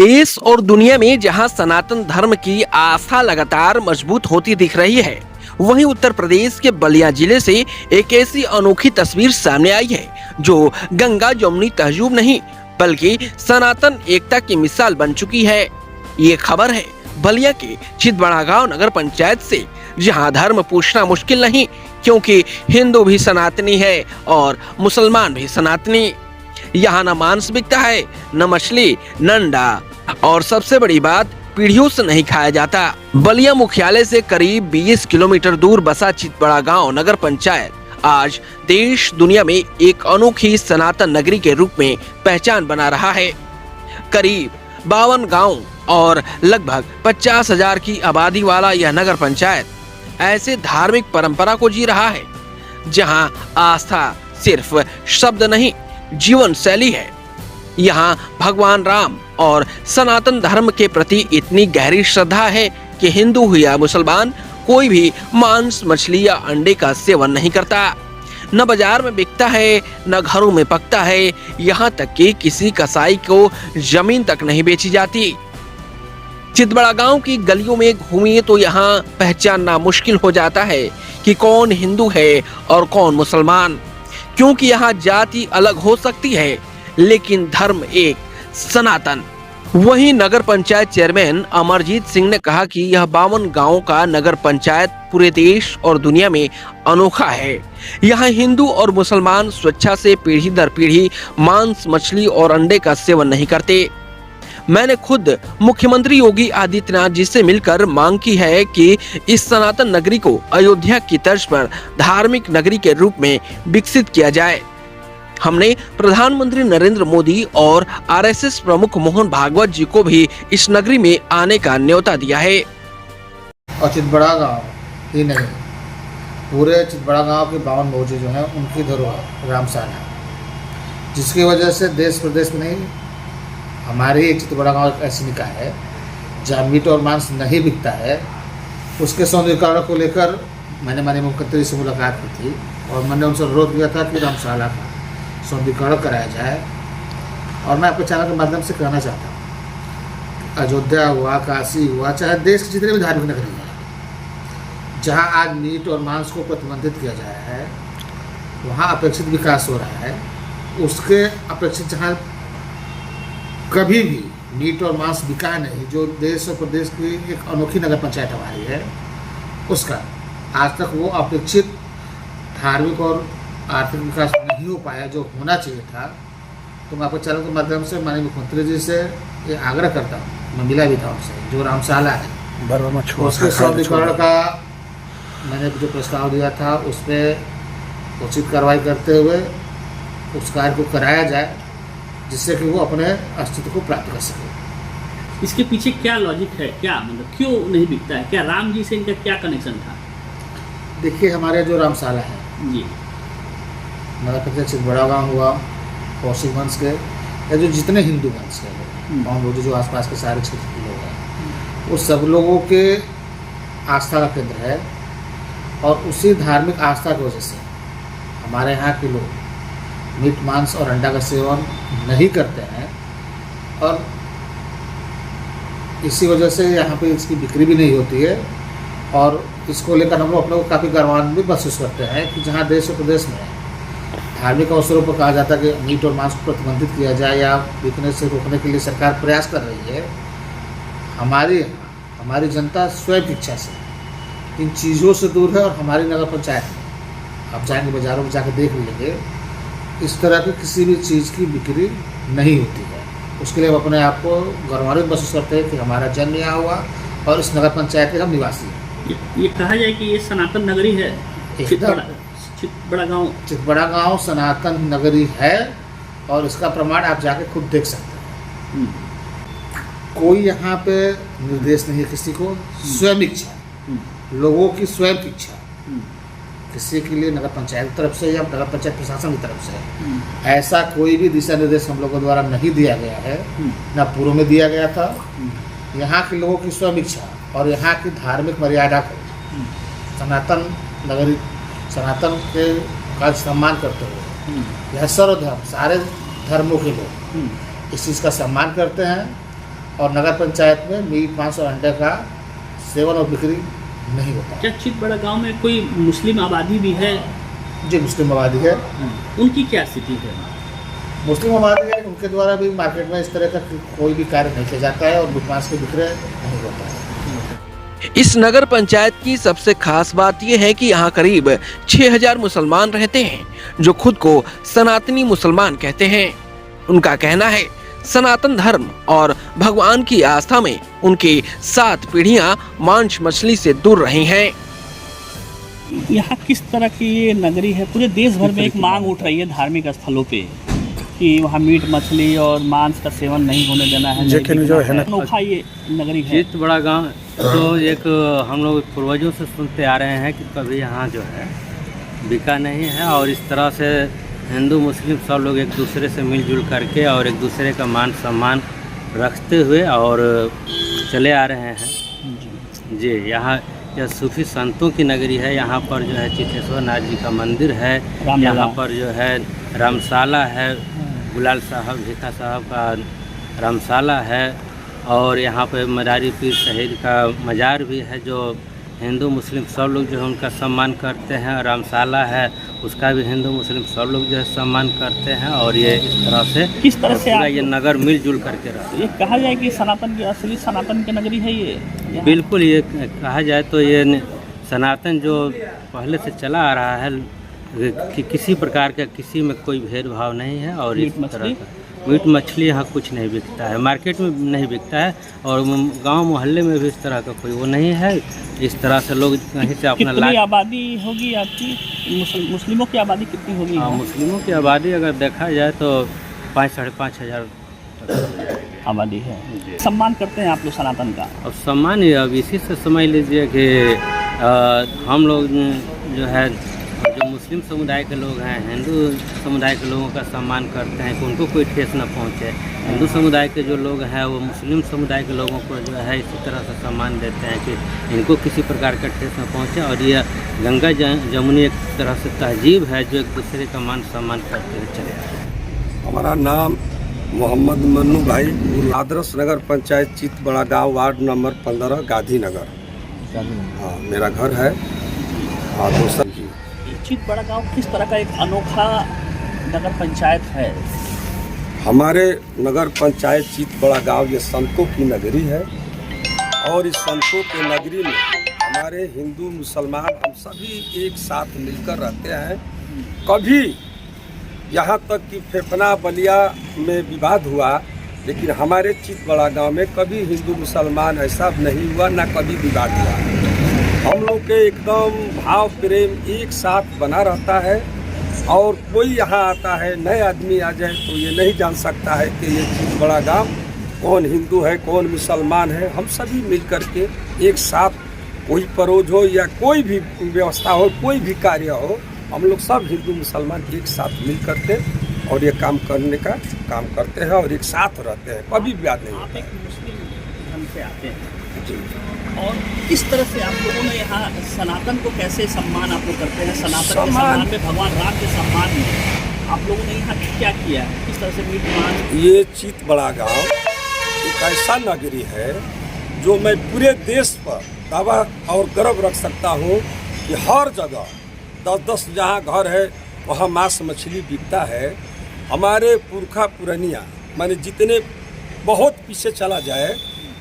देश और दुनिया में जहां सनातन धर्म की आस्था लगातार मजबूत होती दिख रही है, वहीं उत्तर प्रदेश के बलिया जिले से एक ऐसी अनोखी तस्वीर सामने आई है जो गंगा जमुनी तहजीब नहीं बल्कि सनातन एकता की मिसाल बन चुकी है। ये खबर है बलिया के चितबड़ा गांव नगर पंचायत से, जहां धर्म पूछना मुश्किल नहीं, क्योंकि हिंदू भी सनातनी है और मुसलमान भी सनातनी। यहाँ न मांस बिकता है, न मछली, न अंडा, और सबसे बड़ी बात, पीढ़ियों से नहीं खाया जाता। बलिया मुख्यालय से करीब 20 किलोमीटर दूर बसा चितबड़ा गांव नगर पंचायत आज देश दुनिया में एक अनोखी सनातन नगरी के रूप में पहचान बना रहा है। करीब 52 गांव और लगभग 50,000 की आबादी वाला यह नगर पंचायत ऐसे धार्मिक परंपरा को जी रहा है जहां आस्था सिर्फ शब्द नहीं, जीवन शैली है। यहाँ भगवान राम और सनातन धर्म के प्रति इतनी गहरी श्रद्धा है कि हिंदू हो या मुसलमान, कोई भी मांस, मछली या अंडे का सेवन नहीं करता। न बाजार में बिकता है, न घरों में पकता है, यहाँ तक कि किसी कसाई को जमीन तक नहीं बेची जाती। चितबड़ा गांव की गलियों में घूमिए तो यहाँ पहचानना मुश्किल हो जाता है कि कौन हिंदू है और कौन मुसलमान, क्योंकि यहाँ जाति अलग हो सकती है लेकिन धर्म एक, सनातन। वहीं नगर पंचायत चेयरमैन अमरजीत सिंह ने कहा कि यह 52 गांवों का नगर पंचायत पूरे देश और दुनिया में अनोखा है। यहाँ हिंदू और मुसलमान स्वेच्छा से पीढ़ी दर पीढ़ी मांस, मछली और अंडे का सेवन नहीं करते। मैंने खुद मुख्यमंत्री योगी आदित्यनाथ जी से मिलकर मांग की है कि इस सनातन नगरी को अयोध्या की तर्ज पर धार्मिक नगरी के रूप में विकसित किया जाए। हमने प्रधानमंत्री नरेंद्र मोदी और आरएसएस प्रमुख मोहन भागवत जी को भी इस नगरी में आने का न्योता दिया है। और चितबड़ा गांव ही नहीं, पूरे चितबड़ा गांव के 52 मौजे जो हैं उनकी धरोहर रामशाला, जिसकी वजह से देश प्रदेश में नहीं, हमारे चितबड़ा गांव एक ऐसी निकाय है जहाँ मीट और मांस नहीं बिकता है। उसके सौंदर्यीकरण को लेकर मैंने माननीय मुख्यमंत्री से मुलाकात की थी और मैंने उनसे अनुरोध किया था कि रामशाला का सौंदर्यीकरण कराया जाए। और मैं आपके चैनल के माध्यम से कहना चाहता हूँ, अयोध्या हुआ, काशी हुआ, चाहे देश की जितने भी धार्मिक नगरी हैं जहाँ आज मीट और मांस को प्रतिबंधित किया गया है, वहाँ अपेक्षित विकास हो रहा है। उसके अपेक्षित जहाँ कभी भी मीट और मांस बिका नहीं, जो देश और प्रदेश की एक अनोखी नगर पंचायत हमारी है, उसका आज तक वो अपेक्षित धार्मिक और आर्थिक विकास नहीं हो पाया जो होना चाहिए था। तो मैं आपके चैनल के माध्यम से माननीय मुख्यमंत्री जी से ये आग्रह करता हूँ, मैं मिला भी था उनसे, जो रामशाला है उसके सौंदर्यीकरण का मैंने जो प्रस्ताव दिया था उस पर उचित कार्रवाई करते हुए उस कार्य को कराया जाए, जिससे कि वो अपने अस्तित्व को प्राप्त कर सके। इसके पीछे क्या लॉजिक है, क्या मतलब क्यों नहीं बिकता है? क्या राम जी से इनका क्या कनेक्शन था? देखिए, हमारे जो रामशाला है जी, नगर पंचायत चितबड़ा गाँव हुआ, कौशिक वंश के या जो जितने हिंदू वंश के गाँव जो आसपास के सारे क्षेत्र के लोग हैं, वो सब लोगों के आस्था का केंद्र है। और उसी धार्मिक आस्था की वजह से हमारे यहाँ के लोग मीट, मांस और अंडा का सेवन नहीं करते हैं और इसी वजह से यहाँ पे इसकी बिक्री भी नहीं होती है। और इसको लेकर हम लोग अपने को काफ़ी गर्वान्वित महसूस करते हैं कि जहाँ देश और प्रदेश में धार्मिक अवसरों पर कहा जाता है कि मीट और मांस को प्रतिबंधित किया जाए या बिकने से रोकने के लिए सरकार प्रयास कर रही है, हमारी जनता स्वयं इच्छा से इन चीज़ों से दूर है। और हमारी नगर पंचायत में आप जाएंगे, बाज़ारों में जाकर देख लीजिए, इस तरह की किसी भी चीज़ की बिक्री नहीं होती है। उसके लिए हम अपने आप को गौरवान्वित महसूस करते हैं कि हमारा जन्म यहाँ हुआ और इस नगर पंचायत के हम निवासी हैं। ये कहा जाए कि ये सनातन नगरी है। चितबड़ा गांव सनातन नगरी है और इसका प्रमाण आप जाके खुद देख सकते हैं। कोई यहाँ पे निर्देश नहीं है किसी को, स्वयं इच्छा, लोगों की स्वयं की इच्छा, किसी के लिए नगर पंचायत की तरफ से या नगर पंचायत प्रशासन की तरफ से ऐसा कोई भी दिशा निर्देश हम लोगों द्वारा नहीं दिया गया है, ना पूर्व में दिया गया था। यहाँ के लोगों की स्वयं इच्छा और यहाँ की धार्मिक मर्यादा को सनातन नगरी, सनातन के का सम्मान करते हुए यह सर्वधर्म, सारे धर्मों के लोग इस चीज़ का सम्मान करते हैं। और नगर पंचायत में मीट मांस और अंडे का सेवन और बिक्री नहीं होता। क्या चितबड़ा गांव में कोई मुस्लिम आबादी भी है? जी, मुस्लिम आबादी है। उनकी क्या स्थिति है? मुस्लिम आबादी है, उनके द्वारा भी मार्केट में इस तरह का कोई भी कार्य नहीं किया जाता है और मीट मांस के विक्रय नहीं होता है। इस नगर पंचायत की सबसे खास बात यह है कि यहाँ करीब 6000 मुसलमान रहते हैं जो खुद को सनातनी मुसलमान कहते हैं। उनका कहना है सनातन धर्म और भगवान की आस्था में उनकी 7 पीढ़ियां मांस मछली से दूर रही हैं। यहाँ किस तरह की ये नगरी है? पूरे देश भर में एक मांग उठ रही है धार्मिक स्थलों पे कि वहाँ मीट मछली और मांस का सेवन नहीं होने देना है। लेकिन जो है ना, अनोखा ये नगरी है। चितबड़ा गांव तो एक हम लोग पूर्वजों से सुनते आ रहे हैं कि कभी यहाँ जो है बिका नहीं है, और इस तरह से हिंदू मुस्लिम सब लोग एक दूसरे से मिलजुल करके और एक दूसरे का मान सम्मान रखते हुए और चले आ रहे हैं। जी, यहाँ यह सूफी संतों की नगरी है। यहाँ पर जो है चितेश्वर नाथ जी का मंदिर है, यहाँ पर जो है रामशाला है, गुलाल साहब भीखा साहब का रामशाला है, और यहाँ पे मदारी पीर शहीद का मज़ार भी है जो हिंदू मुस्लिम सब लोग जो है उनका सम्मान करते हैं। रामशाला है, उसका भी हिंदू मुस्लिम सब लोग जो है सम्मान करते हैं, और ये इस तरह से किस तरह से पूरा ये नगर मिलजुल करके रहता है। ये कहा जाए कि सनातन की असली सनातन की नगरी है ये? बिल्कुल, ये कहा जाए तो ये सनातन जो पहले से चला आ रहा है कि किसी प्रकार का किसी में कोई भेदभाव नहीं है, और इस तरह का मीट मछली यहाँ कुछ नहीं बिकता है, मार्केट में नहीं बिकता है, और गांव मोहल्ले में भी इस तरह का कोई वो नहीं है। इस तरह से लोग कहीं से अपना कितनी आबादी होगी आपकी? मुस्लिमों की आबादी कितनी होगी? हाँ, मुस्लिमों की आबादी अगर देखा जाए तो 5-5.5 हज़ार आबादी है। सम्मान करते हैं आप लोग सनातन का? अब सम्मान ही अब इसी से समझ लीजिए कि हम लोग जो है जो मुस्लिम समुदाय के लोग हैं, हिंदू समुदाय के लोगों का सम्मान करते हैं कि उनको कोई ठेस न पहुंचे। हिंदू समुदाय के जो लोग हैं वो मुस्लिम समुदाय के लोगों को जो है इसी तरह से सम्मान देते हैं कि इनको किसी प्रकार का ठेस न पहुंचे, और यह गंगा जमुनी एक तरह से तहजीब है जो एक दूसरे का मान सम्मान करते हुए चले आए हैं। हमारा नाम मोहम्मद मन्नू भाई, आदर्श नगर पंचायत चितबड़ा गांव, वार्ड नंबर 15, गांधीनगर। हाँ, मेरा घर है। हाँ, दोस्तों जी, चितबड़ा गांव किस तरह का एक अनोखा नगर पंचायत है? हमारे नगर पंचायत चितबड़ा गांव ये संतों की नगरी है, और इस संतों की नगरी में हमारे हिंदू मुसलमान हम सभी एक साथ मिलकर रहते हैं। कभी यहाँ तक कि फेफना बलिया में विवाद हुआ, लेकिन हमारे चितबड़ा गांव में कभी हिंदू मुसलमान ऐसा नहीं हुआ, ना कभी विवाद हुआ। हम लोग के एकदम भाव प्रेम एक साथ बना रहता है, और कोई यहाँ आता है नए आदमी आ जाए तो ये नहीं जान सकता है कि ये चितबड़ा गांव कौन हिंदू है कौन मुसलमान है। हम सभी मिल कर के एक साथ, कोई परोज हो या कोई भी व्यवस्था हो, कोई भी कार्य हो, हम लोग सब हिंदू मुसलमान एक साथ मिल करके और ये काम करने का काम करते हैं और एक साथ रहते हैं, कभी विवाद नहीं होता है। मुस्लिम धर्म से आते हैं जी। और किस तरह से आप लोगों ने यहाँ सनातन को कैसे सम्मान आप लोग करते हैं? सनातन के सम्मान में, भगवान राम के सम्मान में आप लोगों ने यहाँ क्या किया है? किस तरह से मीट मांस? ये चितबड़ा गांव एक ऐसा नगरी है जो मैं पूरे देश पर दावा और गर्व रख सकता हूँ कि हर जगह 10-10 जहाँ घर है वहाँ मांस मछली बिकता है। हमारे पुरखा पुरनिया माने जितने बहुत पीछे चला जाए,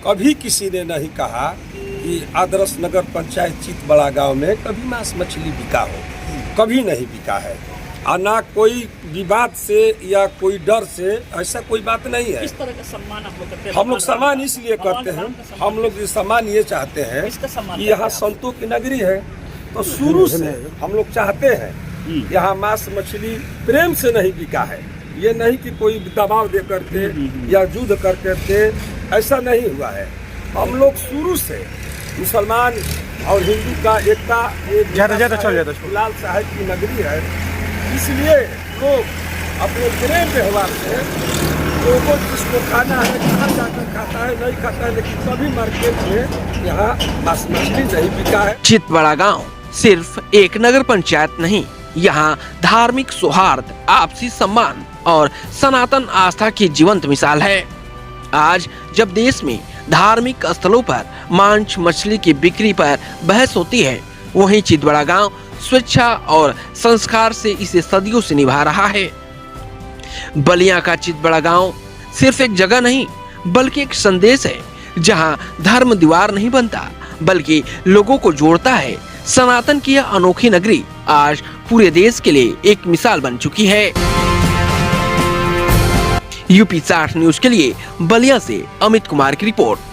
कभी किसी ने नहीं कहा कि आदर्श नगर पंचायत चितबड़ा गांव में कभी मांस मछली बिका हो, कभी नहीं बिका है। और ना कोई विवाद से या कोई डर से, ऐसा कोई बात नहीं है। किस तरह का सम्मान आप लोग करते हैं? हम लोग सम्मान इसलिए करते हैं, हम लोग ये सम्मान ये चाहते हैं कि यहाँ संतों की नगरी है, तो शुरू से हम लोग चाहते हैं यहाँ मांस मछली प्रेम से नहीं बिका है। ये नहीं कि कोई दबाव दे करके या युद्ध करके, ऐसा नहीं हुआ है। हम लोग शुरू से मुसलमान और हिंदू का एकता, गुलाल साहब की नगरी है, इसलिए लोग अपने प्रेम व्यवहार से लोगों जिसको खाना है कहाँ जाकर खाता है, नहीं खाता है, लेकिन कभी मार्केट में यहाँ मांस मछली नहीं बिका है। चितबड़ा गांव सिर्फ एक नगर पंचायत नहीं, यहाँ धार्मिक सौहार्द, आपसी सम्मान और सनातन आस्था की जीवंत मिसाल है। आज जब देश में धार्मिक स्थलों पर मांस मछली की बिक्री पर बहस होती है, वहीं चितबड़ा गांव स्वेच्छा और संस्कार से इसे सदियों से निभा रहा है। बलिया का चितबड़ा गांव सिर्फ एक जगह नहीं बल्कि एक संदेश है, जहां धर्म दीवार नहीं बनता बल्कि लोगों को जोड़ता है। सनातन की यह अनोखी नगरी आज पूरे देश के लिए एक मिसाल बन चुकी है। यूपी 60 न्यूज के लिए बलिया से अमित कुमार की रिपोर्ट।